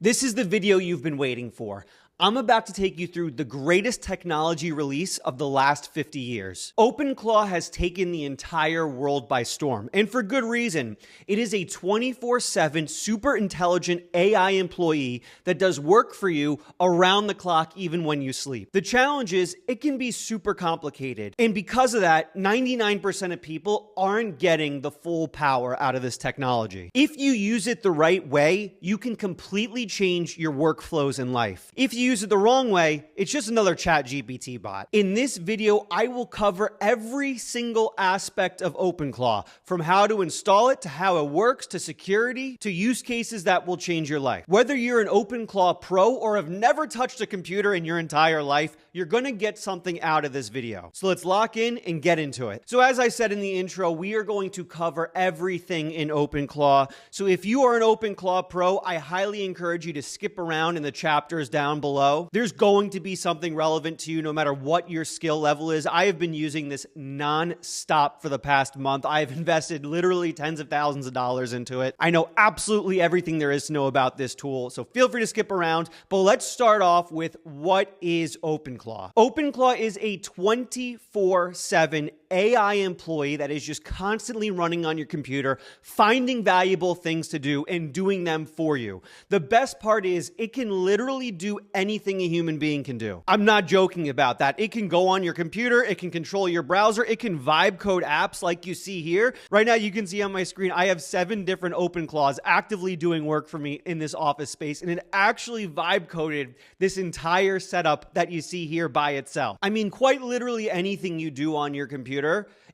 This is the video you've been waiting for. I'm about to take you through the greatest technology release of the last 50 years. openClaw has taken the entire world by storm, and for good reason. It is a 24/7 super intelligent AI employee that does work for you around the clock even when you sleep. The challenge is it can be super complicated, and because of that, 99% of people aren't getting the full power out of this technology. If you use it the right way, you can completely change your workflows in life. If you use it the wrong way, it's just another ChatGPT bot. In this video, I will cover every single aspect of openClaw, from how to install it, to how it works, to security, to use cases that will change your life. Whether you're an openClaw pro or have never touched a computer in your entire life, you're gonna get something out of this video. So let's lock in and get into it. So as I said in the intro, we are going to cover everything in openClaw. So if you are an openClaw pro, I highly encourage you to skip around in the chapters down below. There's going to be something relevant to you no matter what your skill level is. I have been using this non-stop for the past month. I have invested literally tens of thousands of dollars into it. I know absolutely everything there is to know about this tool, so feel free to skip around. But let's start off with what is openClaw. openClaw is a 24/7 AI employee that is just constantly running on your computer, finding valuable things to do and doing them for you. The best part is it can literally do anything a human being can do. I'm not joking about that. It can go on your computer, it can control your browser, it can vibe code apps like you see here. Right now you can see on my screen, I have 7 different openClaws actively doing work for me in this office space, and it actually vibe coded this entire setup that you see here by itself. I mean, quite literally anything you do on your computer,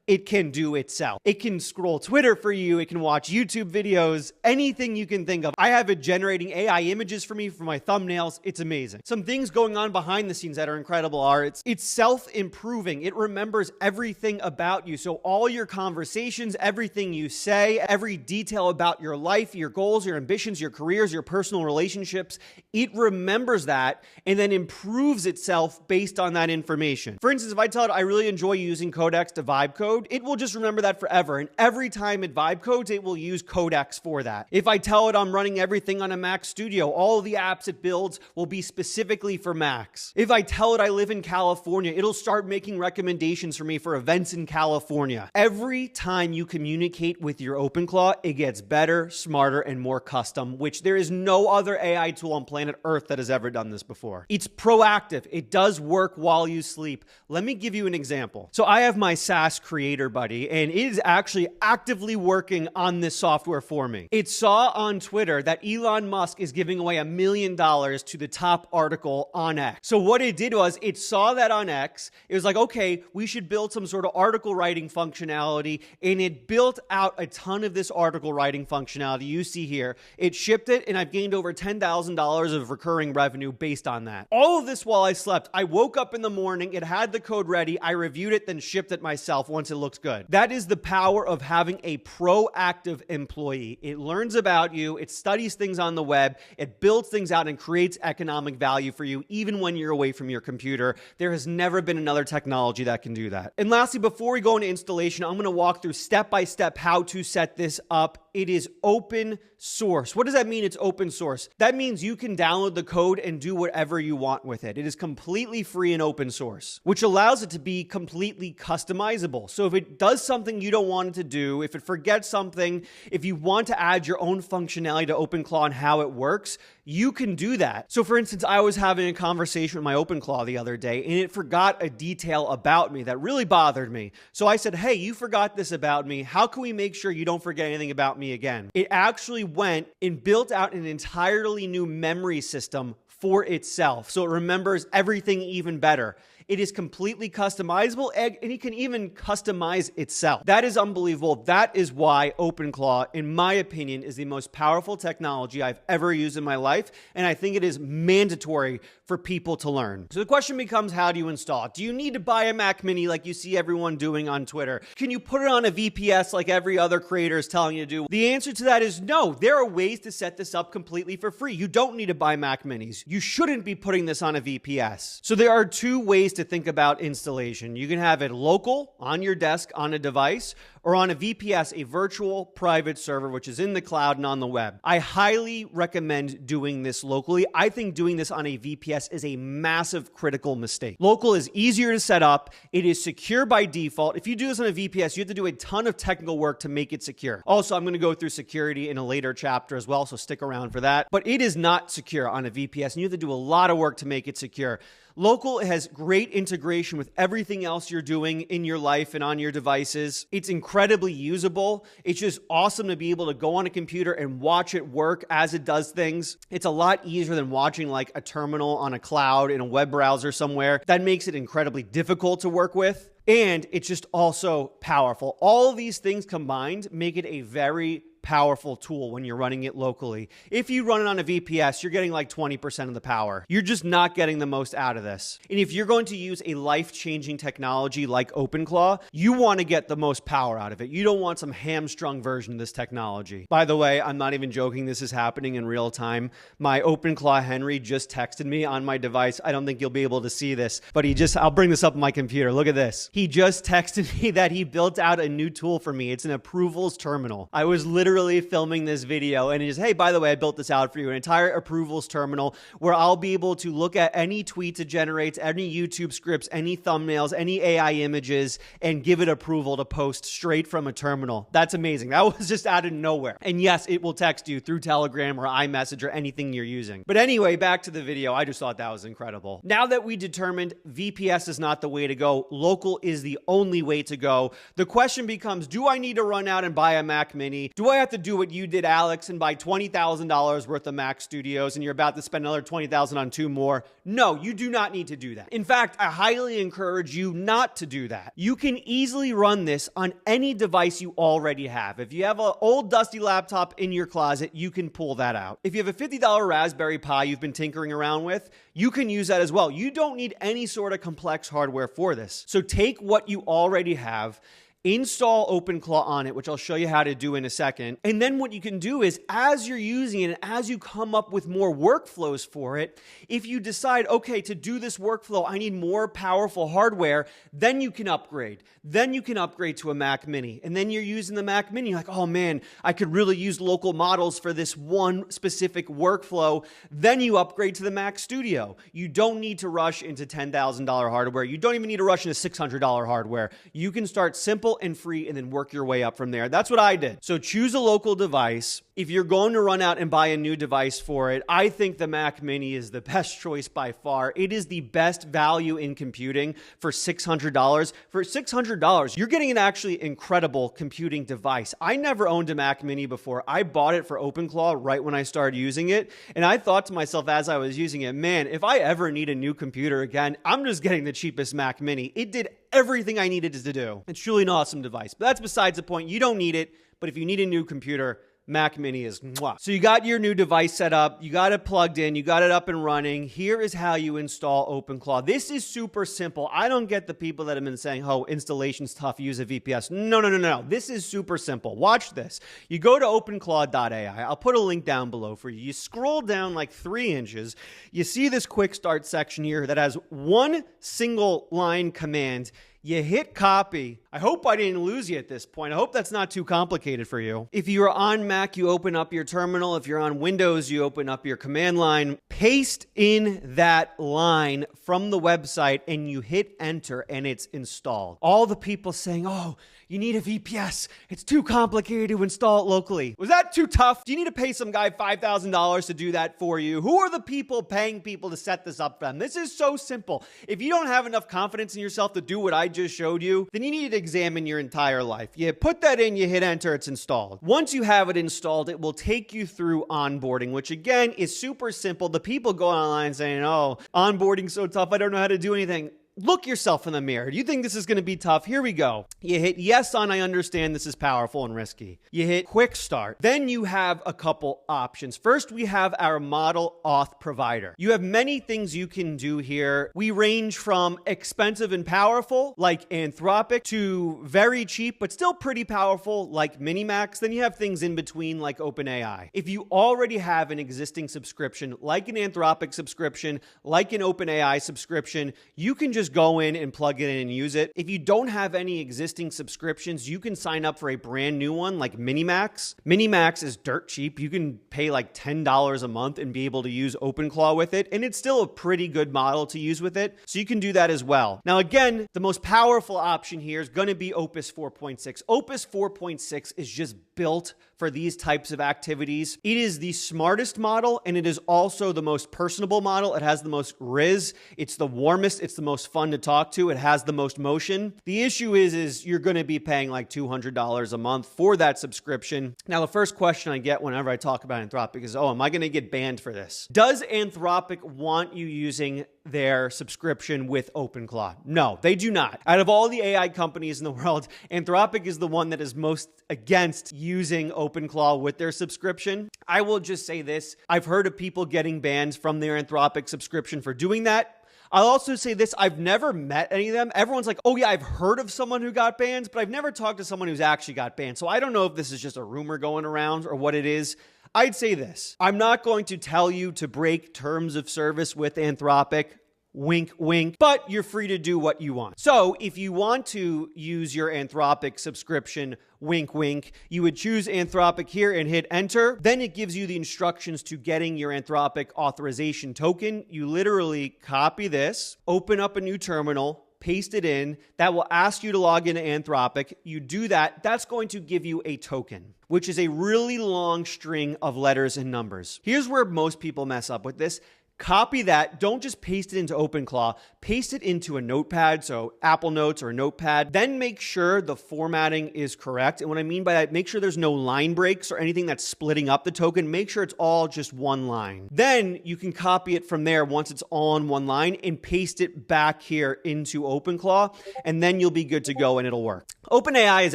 it can do itself. It can scroll Twitter for you. It can watch YouTube videos, anything you can think of. I have it generating AI images for me for my thumbnails. It's amazing. Some things going on behind the scenes that are incredible are it's self-improving. It remembers everything about you. So all your conversations, everything you say, every detail about your life, your goals, your ambitions, your careers, your personal relationships, it remembers that and then improves itself based on that information. For instance, if I tell it I really enjoy using Codex to vibe code, it will just remember that forever. And every time it vibe codes, it will use Codex for that. If I tell it I'm running everything on a Mac Studio, all of the apps it builds will be specifically for Macs. If I tell it I live in California, it'll start making recommendations for me for events in California. Every time you communicate with your openClaw, it gets better, smarter, and more custom, which there is no other AI tool on planet Earth that has ever done this before. It's proactive. It does work while you sleep. Let me give you an example. So I have my SaaS creator buddy, and it is actually actively working on this software for me. It saw on Twitter that Elon Musk is giving away $1 million to the top article on X. So what it did was it saw that on X. It was like, okay, we should build some sort of article writing functionality, and it built out a ton of this article writing functionality you see here. It shipped it, and I've gained over $10,000 of recurring revenue based on that. All of this while I slept. I woke up in the morning, it had the code ready, I reviewed it, then shipped it myself once it looks good. That is the power of having a proactive employee. It learns about you, it studies things on the web, it builds things out and creates economic value for you even when you're away from your computer. There has never been another technology that can do that. And lastly, before we go into installation, I'm going to walk through step-by-step how to set this up. It is open source. What does that mean? It's open source. That means you can download the code and do whatever you want with it. It is completely free and open source, which allows it to be completely customizable. So if it does something you don't want it to do, if it forgets something, if you want to add your own functionality to openClaw and how it works, you can do that. So for instance, I was having a conversation with my openClaw the other day, and it forgot a detail about me that really bothered me. So I said, hey, you forgot this about me. How can we make sure you don't forget anything about me again? It actually went and built out an entirely new memory system for itself, so it remembers everything even better. It is completely customizable, and it can even customize itself. That is unbelievable. That is why openClaw, in my opinion, is the most powerful technology I've ever used in my life, and I think it is mandatory for people to learn. So the question becomes, how do you install it? Do you need to buy a Mac Mini like you see everyone doing on Twitter? Can you put it on a VPS like every other creator is telling you to do? The answer to that is no. There are ways to set this up completely for free. You don't need to buy Mac Minis. You shouldn't be putting this on a VPS. So there are 2 ways to think about installation. You can have it local on your desk on a device, or on a VPS, a virtual private server, which is in the cloud and on the web. I highly recommend doing this locally. I think doing this on a VPS is a massive critical mistake. Local is easier to set up. It is secure by default. If you do this on a VPS, you have to do a ton of technical work to make it secure. Also, I'm going to go through security in a later chapter as well, so stick around for that. But it is not secure on a VPS, and you have to do a lot of work to make it secure. Local has great integration with everything else you're doing in your life and on your devices. It's incredibly usable. It's just awesome to be able to go on a computer and watch it work as it does things. It's a lot easier than watching like a terminal on a cloud in a web browser somewhere. That makes it incredibly difficult to work with. And it's just also powerful. All of these things combined make it a very powerful tool when you're running it locally. If you run it on a VPS, you're getting like 20% of the power. You're just not getting the most out of this. And if you're going to use a life-changing technology like openClaw, you want to get the most power out of it. You don't want some hamstrung version of this technology. By the way, I'm not even joking. This is happening in real time. My openClaw Henry just texted me on my device. I don't think you'll be able to see this, but I'll bring this up on my computer. Look at this. He just texted me that he built out a new tool for me. It's an approvals terminal. I was literally filming this video and he just, hey, by the way, I built this out for you, an entire approvals terminal where I'll be able to look at any tweets it generates, any YouTube scripts, any thumbnails, any AI images, and give it approval to post straight from a terminal. That's amazing. That was just out of nowhere. And yes, it will text you through Telegram or iMessage or anything you're using. But anyway, back to the video. I just thought that was incredible. Now that we determined VPS is not the way to go, local is the only way to go, the question becomes, do I need to run out and buy a Mac Mini? Do I have to do what you did, Alex, and buy $20,000 worth of Mac Studios and you're about to spend another $20,000 on 2 more? No, you do not need to do that. In fact, I highly encourage you not to do that. You can easily run this on any device you already have. If you have an old dusty laptop in your closet, you can pull that out. If you have a $50 Raspberry Pi you've been tinkering around with, you can use that as well. You don't need any sort of complex hardware for this. So take what you already have, install openClaw on it, which I'll show you how to do in a second. And then what you can do is, as you're using it and as you come up with more workflows for it, if you decide, okay, to do this workflow, I need more powerful hardware, then you can upgrade. Then you can upgrade to a Mac Mini. And then you're using the Mac Mini, you're like, oh man, I could really use local models for this one specific workflow. Then you upgrade to the Mac Studio. You don't need to rush into $10,000 hardware. You don't even need to rush into $600 hardware. You can start simple and free and then work your way up from there. That's what I did. So choose a local device. If you're going to run out and buy a new device for it, I think the Mac Mini is the best choice by far. It is the best value in computing for $600. For $600, you're getting an actually incredible computing device. I never owned a Mac Mini before. I bought it for openClaw right when I started using it. And I thought to myself as I was using it, man, if I ever need a new computer again, I'm just getting the cheapest Mac Mini. It did everything I needed it to do. It's truly an awesome device. But that's besides the point. You don't need it. But if you need a new computer, Mac Mini is mwah. So you got your new device set up, you got it plugged in, you got it up and running. Here is how you install openClaw. This is super simple. I don't get the people that have been saying, oh, installation's tough, use a VPS. No. This is super simple. Watch this. You go to openclaw.ai. I'll put a link down below for you. You scroll down like 3 inches. You see this quick start section here that has one single line command. You hit copy. I hope I didn't lose you at this point. I hope that's not too complicated for you. If you are on Mac, you open up your terminal. If you're on Windows, you open up your command line. Paste in that line from the website and you hit enter and it's installed. All the people saying, oh, you need a VPS. It's too complicated to install it locally. Was that too tough? Do you need to pay some guy $5,000 to do that for you? Who are the people paying people to set this up for them? This is so simple. If you don't have enough confidence in yourself to do what I just showed you, then you need to examine your entire life. You put that in, you hit enter, it's installed. Once you have it installed, it will take you through onboarding, which again is super simple. The people go online saying, oh, onboarding's so tough, I don't know how to do anything. Look yourself in the mirror. Do you think this is going to be tough? Here we go. You hit yes on I understand this is powerful and risky. You hit quick start. Then you have a couple options. First, we have our model auth provider. You have many things you can do here. We range from expensive and powerful like Anthropic to very cheap but still pretty powerful like Minimax. Then you have things in between like OpenAI. If you already have an existing subscription like an Anthropic subscription, like an OpenAI subscription, you can just just go in and plug it in and use it. If you don't have any existing subscriptions, you can sign up for a brand new one like Minimax. Minimax is dirt cheap. You can pay like $10 a month and be able to use openClaw with it. And it's still a pretty good model to use with it. So you can do that as well. Now, again, the most powerful option here is going to be Opus 4.6. Opus 4.6 is just built for these types of activities. It is the smartest model, and it is also the most personable model. It has the most riz. It's the warmest. It's the most fun to talk to. It has the most motion. The issue is you're going to be paying like $200 a month for that subscription. Now, the first question I get whenever I talk about Anthropic is, oh, am I going to get banned for this? Does Anthropic want you using their subscription with openClaw? No, they do not. Out of all the AI companies in the world, Anthropic is the one that is most against using openClaw with their subscription. I will just say this. I've heard of people getting banned from their Anthropic subscription for doing that. I'll also say this. I've never met any of them. Everyone's like, oh yeah, I've heard of someone who got banned, but I've never talked to someone who's actually got banned. So I don't know if this is just a rumor going around or what it is. I'd say this. I'm not going to tell you to break terms of service with Anthropic. Wink, wink, but you're free to do what you want. So if you want to use your Anthropic subscription, wink, wink, you would choose Anthropic here and hit enter. Then it gives you the instructions to getting your Anthropic authorization token. You literally copy this, open up a new terminal, paste it in. That will ask you to log into Anthropic. You do that. That's going to give you a token, which is a really long string of letters and numbers. Here's where most people mess up with this. Copy that. Don't just paste it into openClaw. Paste it into a notepad, so Apple Notes or a notepad. Then make sure the formatting is correct. And what I mean by that, make sure there's no line breaks or anything that's splitting up the token. Make sure it's all just one line. Then you can copy it from there once it's all on one line and paste it back here into openClaw. And then you'll be good to go and it'll work. OpenAI has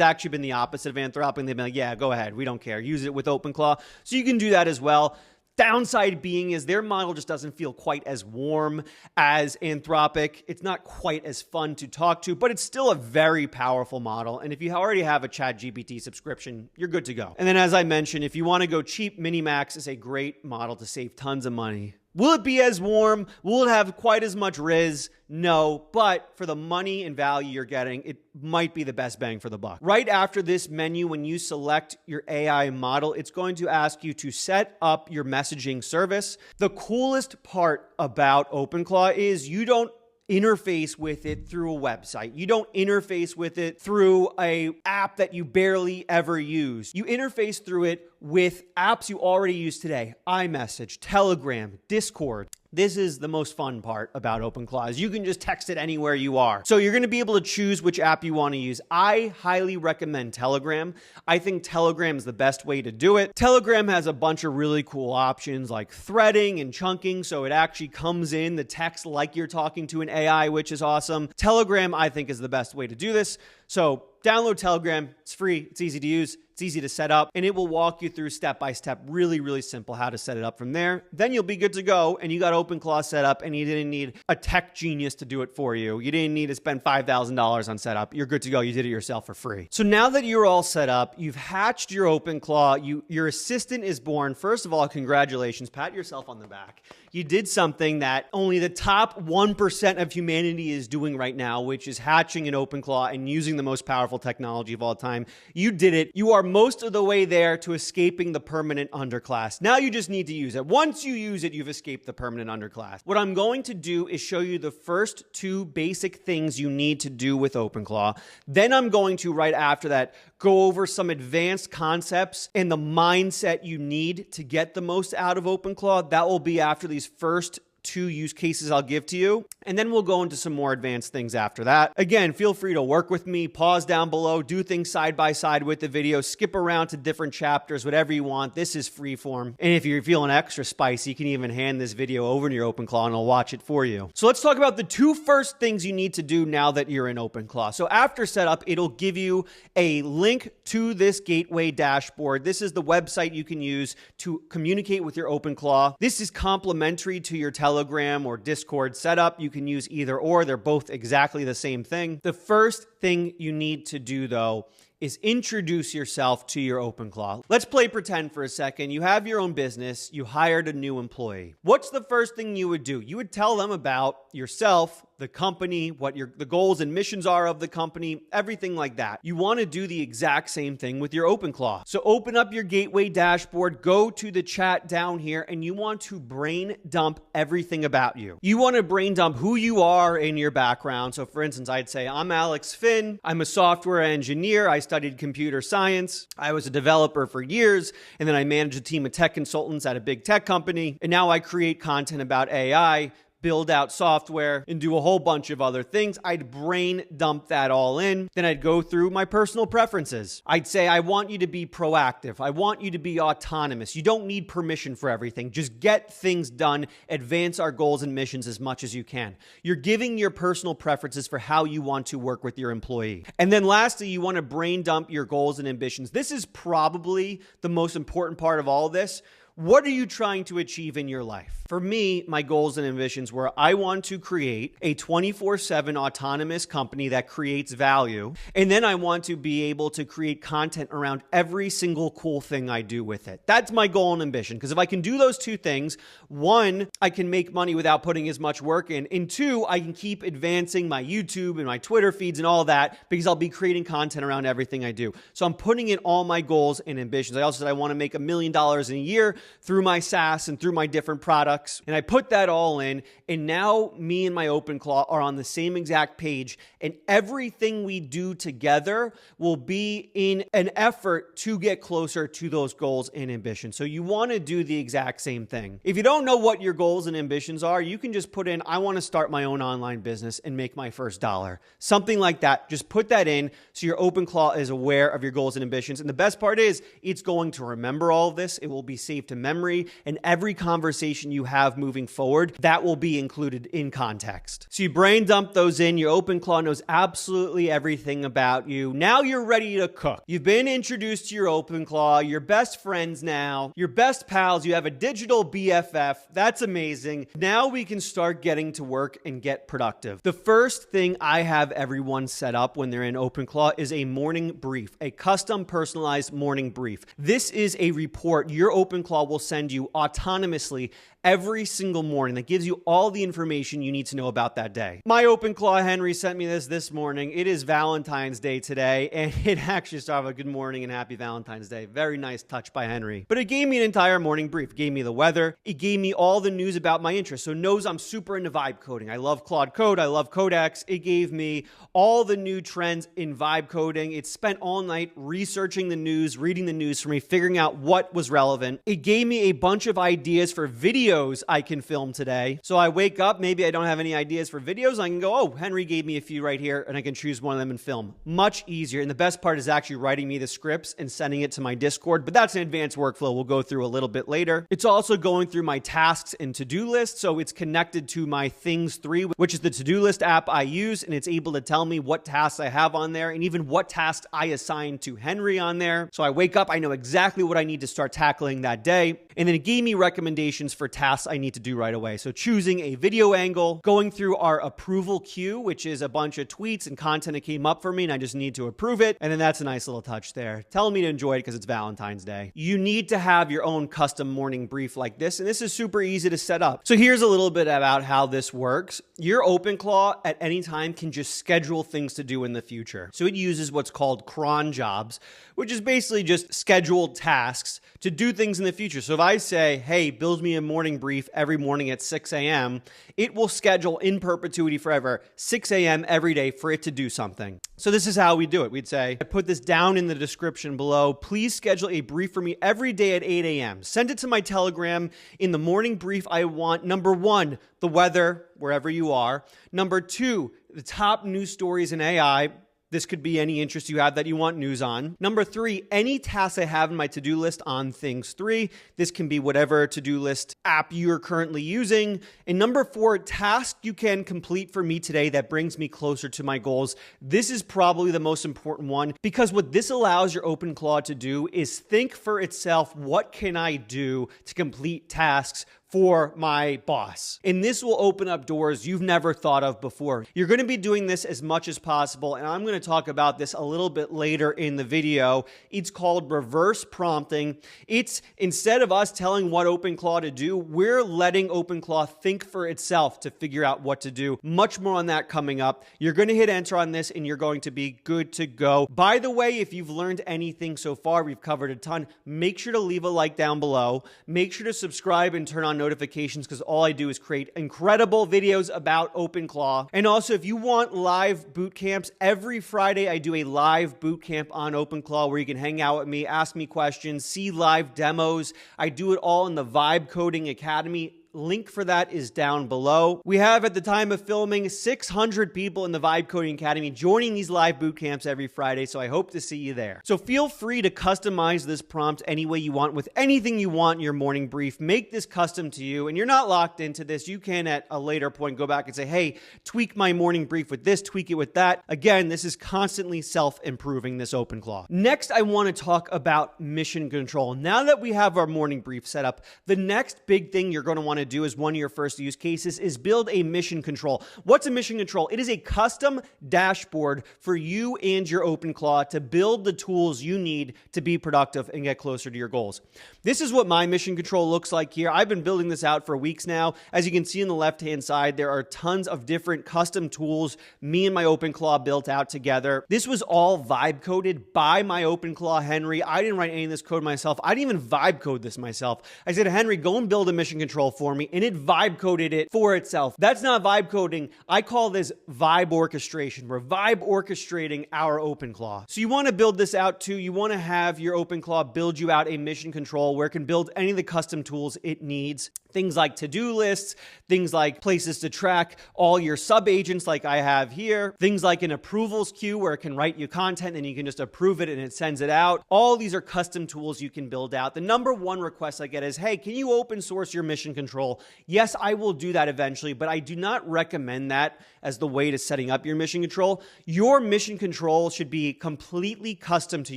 actually been the opposite of Anthropic. They've been like, yeah, go ahead. We don't care. Use it with openClaw. So you can do that as well. Downside being is their model just doesn't feel quite as warm as Anthropic. It's not quite as fun to talk to, but it's still a very powerful model. And if you already have a ChatGPT subscription, you're good to go. And then as I mentioned, if you want to go cheap, Minimax is a great model to save tons of money. Will it be as warm? Will it have quite as much riz? No, but for the money and value you're getting, it might be the best bang for the buck. Right after this menu, when you select your AI model, it's going to ask you to set up your messaging service. The coolest part about openClaw is you don't interface with it through a website. You don't interface with it through a app that you barely ever use. You interface through it with apps you already use today. iMessage, Telegram, Discord. This is the most fun part about openClaw is you can just text it anywhere you are. So you're going to be able to choose which app you want to use. I highly recommend Telegram. I think Telegram is the best way to do it. Telegram has a bunch of really cool options like threading and chunking. So it actually comes in the text like you're talking to an AI, which is awesome. Telegram, I think, is the best way to do this. So download Telegram. It's free. It's easy to use. It's easy to set up, and it will walk you through step by step, really, really simple how to set it up from there. Then you'll be good to go, and you got openClaw set up, and you didn't need a tech genius to do it for you. You didn't need to spend $5,000 on setup. You're good to go. You did it yourself for free. So now that you're all set up, you've hatched your openClaw, your assistant is born. First of all, congratulations. Pat yourself on the back. You did something that only the top 1% of humanity is doing right now, which is hatching an openClaw and using the most powerful technology of all time. You did it. You are most of the way there to escaping the permanent underclass. Now you just need to use it. Once you use it, you've escaped the permanent underclass. What I'm going to do is show you the first two basic things you need to do with openClaw. Then I'm going to, right after that, go over some advanced concepts and the mindset you need to get the most out of openClaw. That will be after these first two use cases I'll give to you. And then we'll go into some more advanced things after that. Again, feel free to work with me, pause down below, do things side by side with the video, skip around to different chapters, whatever you want. This is freeform. And if you're feeling extra spicy, you can even hand this video over to your openClaw and I'll watch it for you. So let's talk about the two first things you need to do now that you're in openClaw. So after setup, it'll give you a link to this gateway dashboard. This is the website you can use to communicate with your openClaw. This is complementary to your Telegram or Discord setup. You can use either or. They're both exactly the same thing. The first thing you need to do, though, is introduce yourself to your openClaw. Let's play pretend for a second. You have your own business. You hired a new employee. What's the first thing you would do? You would tell them about yourself, the company, what the goals and missions are of the company, everything like that. You want to do the exact same thing with your openClaw. So open up your Gateway dashboard, go to the chat down here, and you want to brain dump everything about you. You want to brain dump who you are in your background. So for instance, I'd say, I'm Alex Finn. I'm a software engineer. I studied computer science. I was a developer for years, and then I managed a team of tech consultants at a big tech company. And now I create content about AI, build out software, and do a whole bunch of other things. I'd brain dump that all in. Then I'd go through my personal preferences. I'd say, I want you to be proactive. I want you to be autonomous. You don't need permission for everything. Just get things done. Advance our goals and missions as much as you can. You're giving your personal preferences for how you want to work with your employee. And then lastly, you want to brain dump your goals and ambitions. This is probably the most important part of all of this. What are you trying to achieve in your life? For me, my goals and ambitions were I want to create a 24/7 autonomous company that creates value. And then I want to be able to create content around every single cool thing I do with it. That's my goal and ambition. Because if I can do those two things, one, I can make money without putting as much work in. And two, I can keep advancing my YouTube and my Twitter feeds and all that because I'll be creating content around everything I do. So I'm putting in all my goals and ambitions. I also said I want to make $1 million in a year through my SaaS and through my different products. And I put that all in. And now me and my openClaw are on the same exact page. And everything we do together will be in an effort to get closer to those goals and ambitions. So you want to do the exact same thing. If you don't know what your goals and ambitions are, you can just put in, I want to start my own online business and make my first $1. Something like that. Just put that in so your openClaw is aware of your goals and ambitions. And the best part is it's going to remember all of this. It will be saved to memory. And every conversation you have moving forward, that will be included in context. So you brain dump those in. Your openClaw knows absolutely everything about you. Now you're ready to cook. You've been introduced to your openClaw, your best friends now, your best pals. You have a digital BFF. That's amazing. Now we can start getting to work and get productive. The first thing I have everyone set up when they're in openClaw is a morning brief, a custom personalized morning brief. This is a report your openClaw will send you autonomously every single morning that gives you all the information you need to know about that day. My openClaw Henry sent me this morning. It is Valentine's Day today, and it actually started with good morning and happy Valentine's Day. Very nice touch by Henry. But it gave me an entire morning brief. It gave me the weather. It gave me all the news about my interests. So it knows I'm super into vibe coding. I love Claude Code. I love Codex. It gave me all the new trends in vibe coding. It spent all night researching the news, reading the news for me, figuring out what was relevant. It gave me a bunch of ideas for videos I can film today. So I wake up, maybe I don't have any ideas for videos. I can go, oh, Henry gave me a few right here, and I can choose one of them and film. Much easier. And the best part is actually writing me the scripts and sending it to my Discord, but that's an advanced workflow we'll go through a little bit later. It's also going through my tasks and to-do list. So it's connected to my Things 3, which is the to-do list app I use, and it's able to tell me what tasks I have on there and even what tasks I assign to Henry on there. So I wake up, I know exactly what I need to start tackling that day. And then it gave me recommendations for tasks I need to do right away. So choosing a video angle, going through our approval queue, which is a bunch of tweets and content that came up for me and I just need to approve it. And then that's a nice little touch there. Telling me to enjoy it because it's Valentine's Day. You need to have your own custom morning brief like this. And this is super easy to set up. So here's a little bit about how this works. Your openClaw at any time can just schedule things to do in the future. So it uses what's called cron jobs, which is basically just scheduled tasks to do things in the future. So if I say, hey, build me a morning brief every morning at 6 a.m., it will schedule in perpetuity forever, 6 a.m. every day for it to do something. So this is how we do it. We'd say, I put this down in the description below. Please schedule a brief for me every day at 8 a.m. Send it to my Telegram. In the morning brief, I want, number 1, the weather, wherever you are. Number 2, the top news stories in AI. This could be any interest you have that you want news on. Number 3, any tasks I have in my to-do list on Things 3. This can be whatever to-do list app you're currently using. And number 4, tasks you can complete for me today that brings me closer to my goals. This is probably the most important one because what this allows your openClaw to do is think for itself, what can I do to complete tasks for my boss. And this will open up doors you've never thought of before. You're going to be doing this as much as possible, and I'm going to talk about this a little bit later in the video. It's called reverse prompting. It's instead of us telling what openClaw to do, we're letting openClaw think for itself to figure out what to do. Much more on that coming up. You're going to hit enter on this, and you're going to be good to go. By the way, if you've learned anything so far, we've covered a ton. Make sure to leave a like down below. Make sure to subscribe and turn on notifications, because all I do is create incredible videos about openClaw. And also, if you want live boot camps, every Friday I do a live boot camp on openClaw where you can hang out with me, ask me questions, see live demos. I do it all in the Vibe Coding Academy. Link for that is down below. We have, at the time of filming, 600 people in the Vibe Coding Academy joining these live boot camps every Friday, so I hope to see you there. So feel free to customize this prompt any way you want with anything you want in your morning brief. Make this custom to you, and you're not locked into this. You can, at a later point, go back and say, hey, tweak my morning brief with this, tweak it with that. Again, this is constantly self-improving, this openClaw. Next, I want to talk about mission control. Now that we have our morning brief set up, the next big thing you're going to want to do as one of your first use cases is build a mission control. What's a mission control? It is a custom dashboard for you and your openClaw to build the tools you need to be productive and get closer to your goals. This is what my mission control looks like here. I've been building this out for weeks now. As you can see on the left-hand side, there are tons of different custom tools me and my openClaw built out together. This was all vibe coded by my openClaw, Henry. I didn't write any of this code myself. I didn't even vibe code this myself. I said, Henry, go and build a mission control for me, and it vibe coded it for itself. That's not vibe coding. I call this vibe orchestration. We're vibe orchestrating our openClaw. So you want to build this out too. You want to have your openClaw build you out a mission control where it can build any of the custom tools it needs. Things like to-do lists, things like places to track all your sub-agents like I have here, things like an approvals queue where it can write you content and you can just approve it and it sends it out. All these are custom tools you can build out. The number one request I get is, hey, can you open source your mission control? Yes, I will do that eventually, but I do not recommend that as the way to setting up your mission control. Your mission control should be completely custom to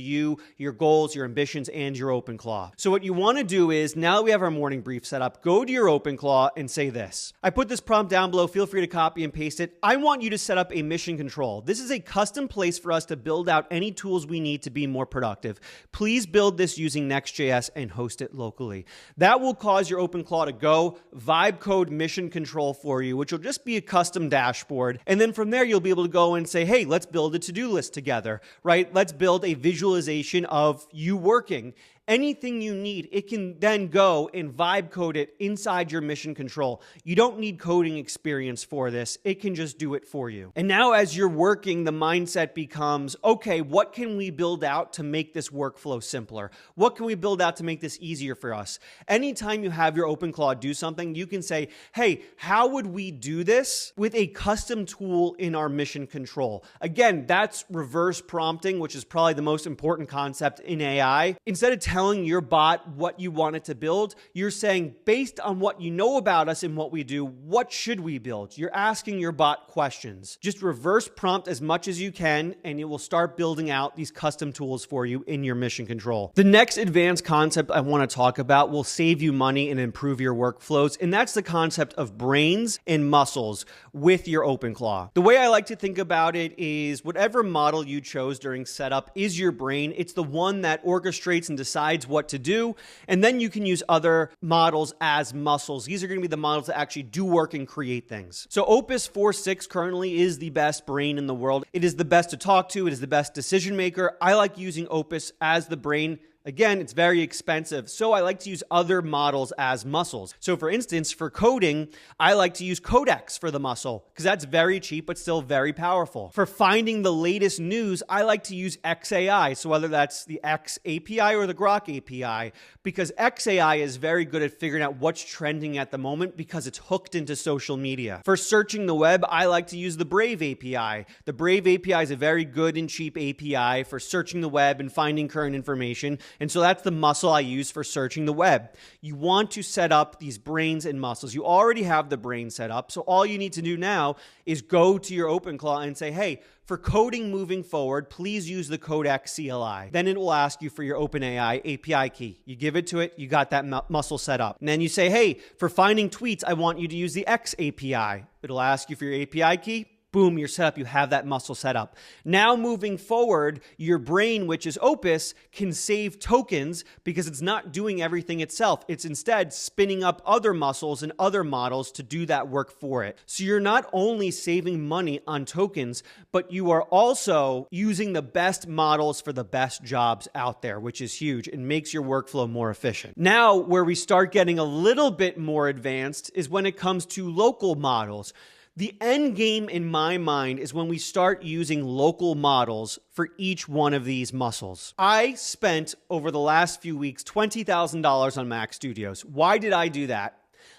you, your goals, your ambitions, and your openClaw. So what you want to do is, now that we have our morning brief set up, go to your openClaw and say this. I put this prompt down below. Feel free to copy and paste it. I want you to set up a mission control. This is a custom place for us to build out any tools we need to be more productive. Please build this using Next.js and host it locally. That will cause your openClaw to go vibe code mission control for you, which will just be a custom dashboard. And then from there, you'll be able to go and say, hey, let's build a to-do list together, right? Let's build a visualization of you working. Anything you need, it can then go and vibe code it inside your mission control. You don't need coding experience for this. It can just do it for you. And now as you're working, the mindset becomes, okay, what can we build out to make this workflow simpler? What can we build out to make this easier for us? Anytime you have your openClaw do something, you can say, hey, how would we do this with a custom tool in our mission control? Again, that's reverse prompting, which is probably the most important concept in AI. Instead of telling your bot what you want it to build, you're saying, based on what you know about us and what we do, what should we build? You're asking your bot questions. Just reverse prompt as much as you can, and it will start building out these custom tools for you in your mission control. The next advanced concept I want to talk about will save you money and improve your workflows, and that's the concept of brains and muscles with your openClaw. The way I like to think about it is whatever model you chose during setup is your brain. It's the one that orchestrates and decides what to do, and then you can use other models as muscles. These are going to be the models that actually do work and create things. So Opus 4.6 currently is the best brain in the world. It is the best to talk to. It is the best decision maker. I like using Opus as the brain. Again, it's very expensive, so I like to use other models as muscles. So for instance, for coding, I like to use Codex for the muscle because that's very cheap but still very powerful. For finding the latest news, I like to use XAI, so whether that's the X API or the Grok API, because XAI is very good at figuring out what's trending at the moment because it's hooked into social media. For searching the web, I like to use the Brave API. The Brave API is a very good and cheap API for searching the web and finding current information. And so that's the muscle I use for searching the web. You want to set up these brains and muscles. You already have the brain set up. So all you need to do now is go to your openClaw and say, hey, for coding moving forward, please use the Codex CLI. Then it will ask you for your OpenAI API key. You give it to it, you got that muscle set up. And then you say, hey, for finding tweets, I want you to use the X API. It'll ask you for your API key. Boom, you're set up. You have that muscle set up. Now moving forward, your brain, which is Opus, can save tokens because it's not doing everything itself. It's instead spinning up other muscles and other models to do that work for it. So you're not only saving money on tokens, but you are also using the best models for the best jobs out there, which is huge and makes your workflow more efficient. Now, where we start getting a little bit more advanced is when it comes to local models. The end game in my mind is when we start using local models for each one of these muscles. I spent over the last few weeks $20,000 on Mac Studios. Why did I do that?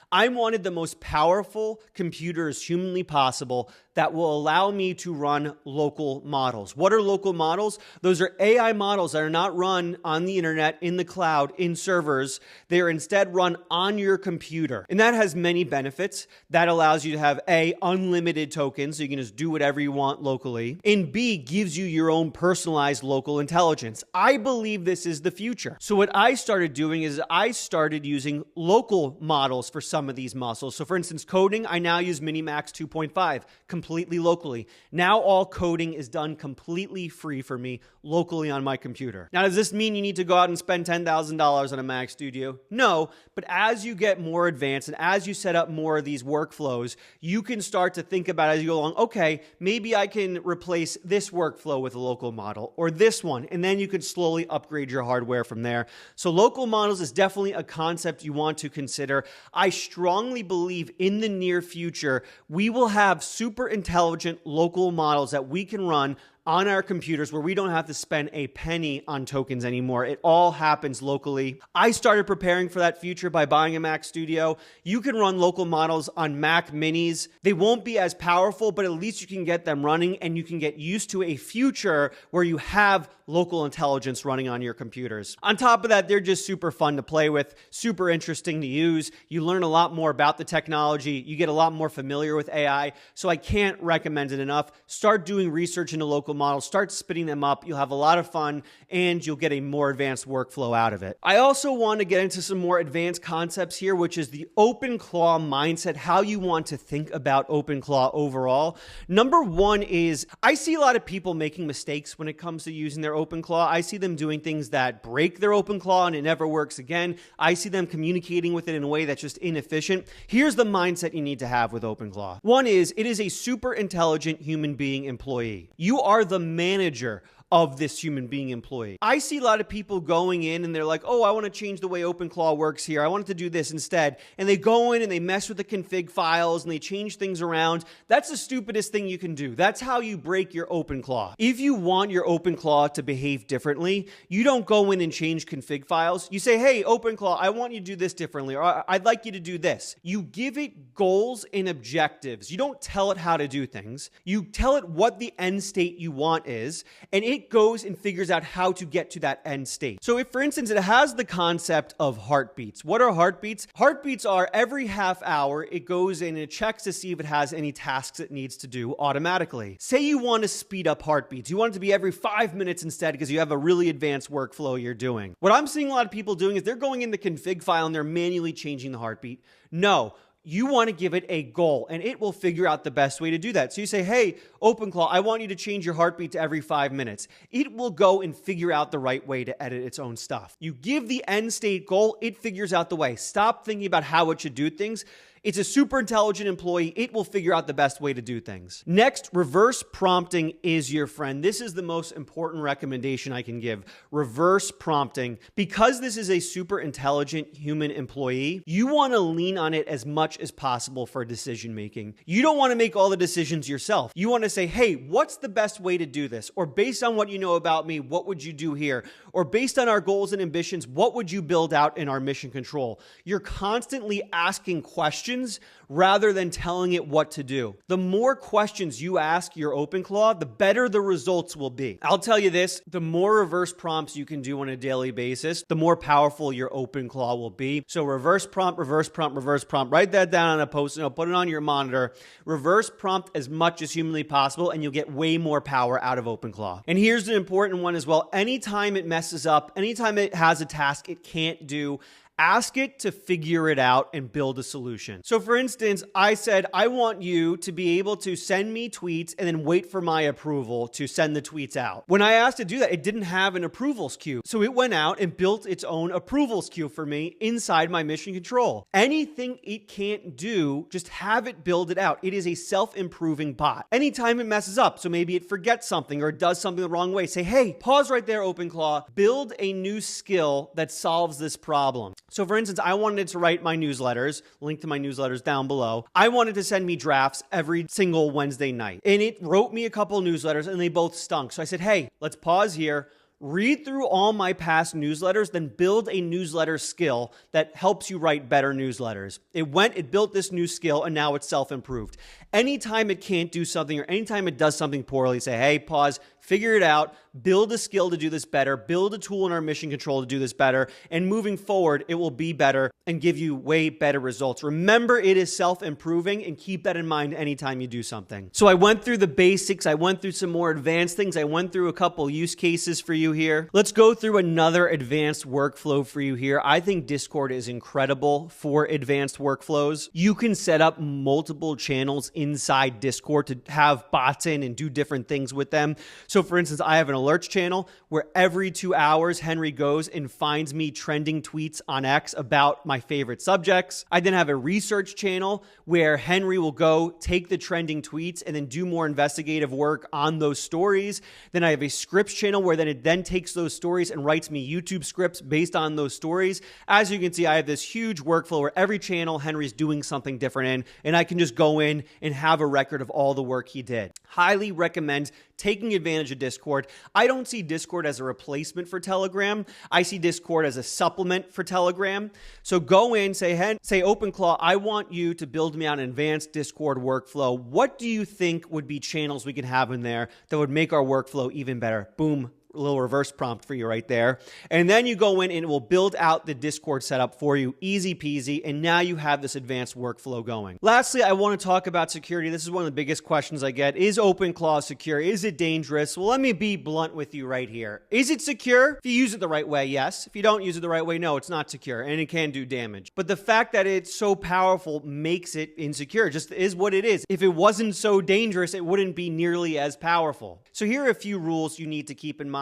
I wanted the most powerful computer as humanly possible that will allow me to run local models. What are local models? Those are AI models that are not run on the internet, in the cloud, in servers. They are instead run on your computer. And that has many benefits. That allows you to have A, unlimited tokens, so you can just do whatever you want locally. And B, gives you your own personalized local intelligence. I believe this is the future. So what I started doing is I started using local models for some of these muscles. So for instance, coding, I now use Minimax 2.5 completely locally. Now all coding is done completely free for me locally on my computer. Now, does this mean you need to go out and spend $10,000 on a Mac Studio? No, but as you get more advanced and as you set up more of these workflows, you can start to think about as you go along, okay, maybe I can replace this workflow with a local model or this one, and then you could slowly upgrade your hardware from there. So local models is definitely a concept you want to consider. I strongly believe in the near future, we will have super intelligent local models that we can run on our computers where we don't have to spend a penny on tokens anymore. It all happens locally. I started preparing for that future by buying a Mac Studio. You can run local models on Mac Minis. They won't be as powerful, but at least you can get them running and you can get used to a future where you have local intelligence running on your computers. On top of that, they're just super fun to play with, super interesting to use. You learn a lot more about the technology. You get a lot more familiar with AI. So I can't recommend it enough. Start doing research into local models, start spinning them up. You'll have a lot of fun and you'll get a more advanced workflow out of it. I also want to get into some more advanced concepts here, which is the openClaw mindset, how you want to think about openClaw overall. Number one is I see a lot of people making mistakes when it comes to using their openClaw. I see them doing things that break their openClaw and it never works again. I see them communicating with it in a way that's just inefficient. Here's the mindset you need to have with openClaw. One is it is a super intelligent human being employee. You are the manager of this human being employee. I see a lot of people going in and they're like, oh, I want to change the way openClaw works here. I want it to do this instead. And they go in and they mess with the config files and they change things around. That's the stupidest thing you can do. That's how you break your openClaw. If you want your openClaw to behave differently, you don't go in and change config files. You say, hey, openClaw, I want you to do this differently, or I'd like you to do this. You give it goals and objectives. You don't tell it how to do things. You tell it what the end state you want is, and it goes and figures out how to get to that end state. So if, for instance, it has the concept of heartbeats. What are heartbeats? Heartbeats are every half hour, it goes in and it checks to see if it has any tasks it needs to do automatically. Say you want to speed up heartbeats. You want it to be every 5 minutes instead because you have a really advanced workflow you're doing. What I'm seeing a lot of people doing is they're going in the config file and they're manually changing the heartbeat. No. You want to give it a goal and it will figure out the best way to do that. So you say, hey, openClaw, I want you to change your heartbeat to every 5 minutes. It will go and figure out the right way to edit its own stuff. You give the end state goal, it figures out the way. Stop thinking about how it should do things. It's a super intelligent employee. It will figure out the best way to do things. Next, reverse prompting is your friend. This is the most important recommendation I can give. Reverse prompting. Because this is a super intelligent human employee, you want to lean on it as much as possible for decision making. You don't want to make all the decisions yourself. You want to say, hey, what's the best way to do this? Or based on what you know about me, what would you do here? Or based on our goals and ambitions, what would you build out in our mission control? You're constantly asking questions questions rather than telling it what to do. The more questions you ask your openClaw, the better the results will be. I'll tell you this, the more reverse prompts you can do on a daily basis, the more powerful your openClaw will be. So reverse prompt, reverse prompt, reverse prompt. Write that down on a post-it, put it on your monitor. Reverse prompt as much as humanly possible, and you'll get way more power out of openClaw. And here's the important one as well. Anytime it messes up, anytime it has a task it can't do, ask it to figure it out and build a solution. So for instance, I said, I want you to be able to send me tweets and then wait for my approval to send the tweets out. When I asked it to do that, it didn't have an approvals queue. So it went out and built its own approvals queue for me inside my mission control. Anything it can't do, just have it build it out. It is a self-improving bot. Anytime it messes up, so maybe it forgets something or it does something the wrong way, say, hey, pause right there, openClaw, build a new skill that solves this problem. So for instance, I wanted it to write my newsletters, link to my newsletters down below. I wanted to send me drafts every single Wednesday night. And it wrote me a couple newsletters and they both stunk. So I said, hey, let's pause here. Read through all my past newsletters, then build a newsletter skill that helps you write better newsletters. It built this new skill, and now it's self-improved. Anytime it can't do something or anytime it does something poorly, say, hey, pause, figure it out, build a skill to do this better, build a tool in our mission control to do this better, and moving forward, it will be better and give you way better results. Remember, it is self-improving, and keep that in mind anytime you do something. So I went through the basics, I went through some more advanced things, I went through a couple use cases for you here. Let's go through another advanced workflow for you here. I think Discord is incredible for advanced workflows. You can set up multiple channels inside Discord to have bots in and do different things with them. So for instance, I have an alerts channel where every 2 hours, Henry goes and finds me trending tweets on X about my favorite subjects. I then have a research channel where Henry will go take the trending tweets and then do more investigative work on those stories. Then I have a scripts channel where it then takes those stories and writes me YouTube scripts based on those stories. As you can see, I have this huge workflow where every channel Henry's doing something different in, and I can just go in and have a record of all the work he did. Highly recommend taking advantage of Discord. I don't see Discord as a replacement for Telegram. I see Discord as a supplement for Telegram. So go in, say openClaw, I want you to build me out an advanced Discord workflow. What do you think would be channels we could have in there that would make our workflow even better? Boom. A little reverse prompt for you right there. And then you go in and it will build out the Discord setup for you. Easy peasy. And now you have this advanced workflow going. Lastly, I want to talk about security. This is one of the biggest questions I get. Is openClaw secure? Is it dangerous? Well, let me be blunt with you right here. Is it secure? If you use it the right way, yes. If you don't use it the right way, no, it's not secure and it can do damage. But the fact that it's so powerful makes it insecure. Just is what it is. If it wasn't so dangerous, it wouldn't be nearly as powerful. So here are a few rules you need to keep in mind.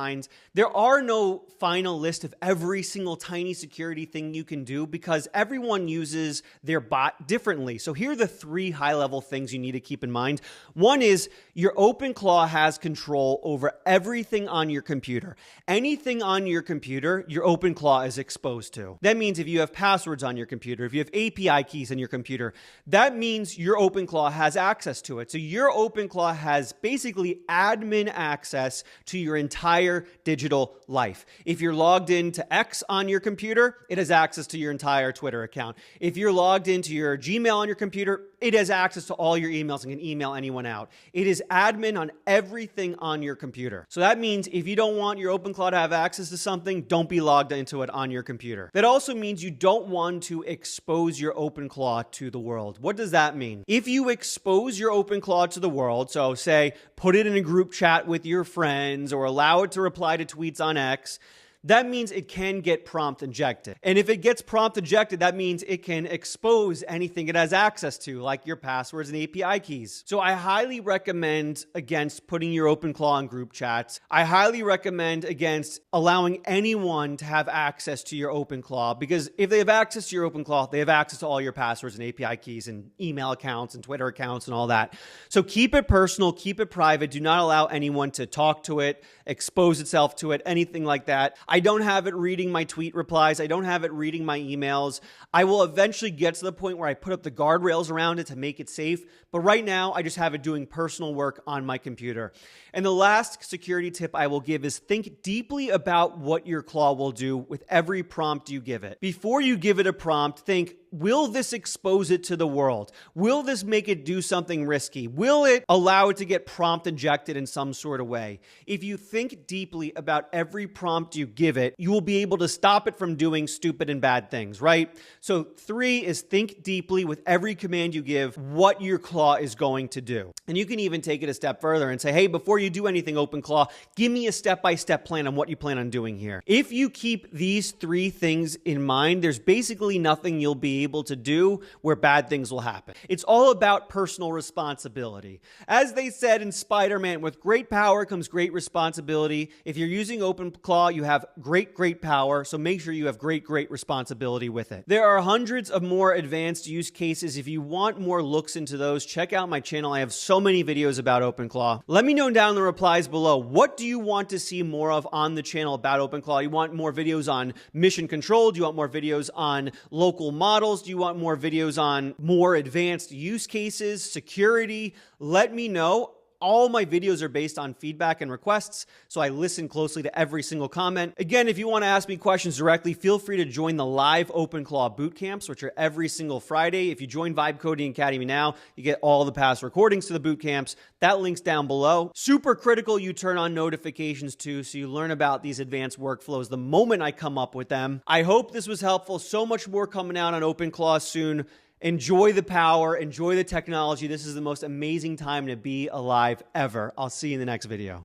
There are no final list of every single tiny security thing you can do because everyone uses their bot differently. So here are the 3 high-level things you need to keep in mind. One is your openClaw has control over everything on your computer. Anything on your computer, your openClaw is exposed to. That means if you have passwords on your computer, if you have API keys on your computer, that means your openClaw has access to it. So your openClaw has basically admin access to your entire digital life. If you're logged into X on your computer, it has access to your entire Twitter account. If you're logged into your Gmail on your computer, it has access to all your emails and can email anyone out. It is admin on everything on your computer. So that means if you don't want your openClaw to have access to something, don't be logged into it on your computer. That also means you don't want to expose your openClaw to the world. What does that mean? If you expose your openClaw to the world, so say put it in a group chat with your friends or allow it to reply to tweets on X, that means it can get prompt injected. And if it gets prompt injected, that means it can expose anything it has access to, like your passwords and API keys. So I highly recommend against putting your openClaw in group chats. I highly recommend against allowing anyone to have access to your openClaw, because if they have access to your openClaw, they have access to all your passwords and API keys and email accounts and Twitter accounts and all that. So keep it personal, keep it private. Do not allow anyone to talk to it, expose itself to it, anything like that. I don't have it reading my tweet replies. I don't have it reading my emails. I will eventually get to the point where I put up the guardrails around it to make it safe. But right now, I just have it doing personal work on my computer. And the last security tip I will give is think deeply about what your claw will do with every prompt you give it. Before you give it a prompt, think, will this expose it to the world? Will this make it do something risky? Will it allow it to get prompt injected in some sort of way? If you think deeply about every prompt you give it, you will be able to stop it from doing stupid and bad things, right? So 3 is think deeply with every command you give what your claw is going to do. And you can even take it a step further and say, hey, before you do anything, openClaw, give me a step-by-step plan on what you plan on doing here. If you keep these 3 things in mind, there's basically nothing you'll be able to do where bad things will happen. It's all about personal responsibility. As they said in Spider-Man, with great power comes great responsibility. If you're using openClaw, you have great power, so make sure you have great responsibility with it. There are hundreds of more advanced use cases. If you want more looks into those, check out my channel. I have so many videos about openClaw. Let me know down in the replies below, what do you want to see more of on the channel about openClaw? You want more videos on mission control? Do you want more videos on local models? Do you want more videos on more advanced use cases, security? Let me know. All my videos are based on feedback and requests, so I listen closely to every single comment. Again, if you want to ask me questions directly, feel free to join the live openClaw boot camps, which are every single Friday. If you join Vibe Coding Academy now, you get all the past recordings to the boot camps. That link's down below. Super critical you turn on notifications too, so you learn about these advanced workflows the moment I come up with them. I hope this was helpful. So much more coming out on openClaw soon. Enjoy the power, enjoy the technology. This is the most amazing time to be alive ever. I'll see you in the next video.